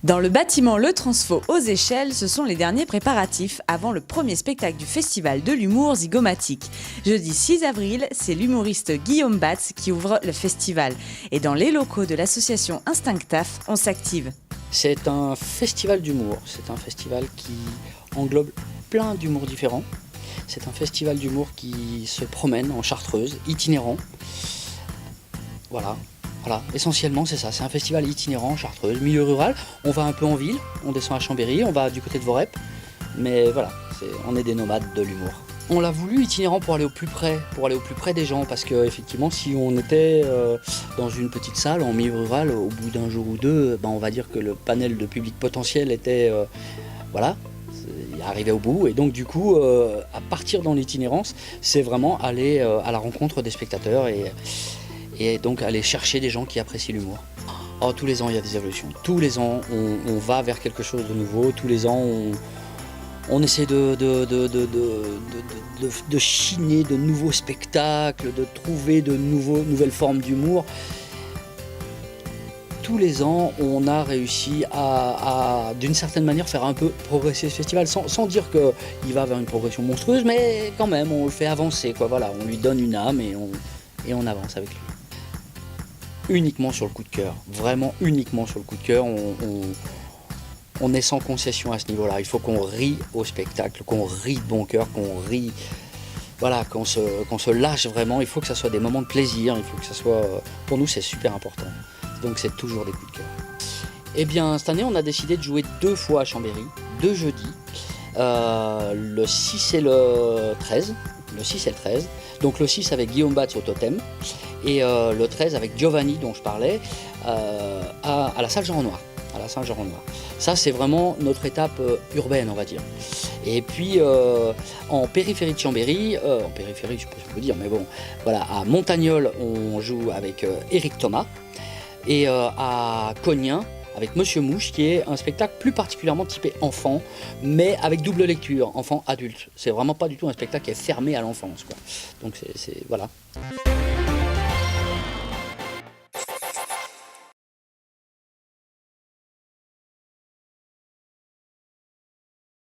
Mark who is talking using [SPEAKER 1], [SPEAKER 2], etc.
[SPEAKER 1] Dans le bâtiment Le Transfo aux Échelles, ce sont les derniers préparatifs avant le premier spectacle du Festival de l'humour zygomatique. Jeudi 6 avril, c'est l'humoriste Guillaume Batz qui ouvre le festival. Et dans les locaux de l'association Instinctaf, on s'active.
[SPEAKER 2] C'est un festival d'humour, c'est un festival qui englobe plein d'humours différents. C'est un festival d'humour qui se promène en Chartreuse, itinérant. Voilà, essentiellement c'est ça, c'est un festival itinérant en Chartreuse, milieu rural. On va un peu en ville, on descend à Chambéry, on va du côté de Vorep. Mais voilà, on est des nomades de l'humour. On l'a voulu itinérant pour aller au plus près des gens, parce que effectivement, si on était dans une petite salle en milieu rural, au bout d'un jour ou deux, on va dire que le panel de public potentiel était, il arrivait au bout. Et donc du coup, à partir dans l'itinérance, c'est vraiment aller à la rencontre des spectateurs et donc aller chercher des gens qui apprécient l'humour. Oh, tous les ans, il y a des évolutions. Tous les ans, on va vers quelque chose de nouveau. Tous les ans, on essaie de chiner de nouveaux spectacles, de trouver de nouvelles formes d'humour. Tous les ans, on a réussi à d'une certaine manière, faire un peu progresser ce festival, sans dire qu'il va vers une progression monstrueuse, mais quand même, on le fait avancer, quoi. Voilà, on lui donne une âme et on avance avec lui. Uniquement sur le coup de cœur, vraiment uniquement sur le coup de cœur. On est sans concession à ce niveau-là. Il faut qu'on rie au spectacle, qu'on rie de bon cœur, qu'on rit, voilà, qu'on se lâche vraiment. Il faut que ça soit des moments de plaisir. Il faut que ça soit, pour nous, c'est super important. Donc c'est toujours des coups de cœur. Eh bien, cette année, on a décidé de jouer 2 fois à Chambéry, 2 jeudis, le 6 et le 13. Le 6 et le 13. Donc le 6 avec Guillaume Batz au Totem et le 13 avec Giovanni dont je parlais à la salle Jean Renoir. À la salle Jean Renoir. Ça, c'est vraiment notre étape urbaine, on va dire. Et puis en périphérie de Chambéry, en périphérie, je sais pas si on peut dire, mais bon, voilà, à Montagnol, on joue avec Éric Thomas et à Cognin avec Monsieur Mouche, qui est un spectacle plus particulièrement typé enfant, mais avec double lecture, enfant-adulte. C'est vraiment pas du tout un spectacle qui est fermé à l'enfance, quoi. Donc voilà.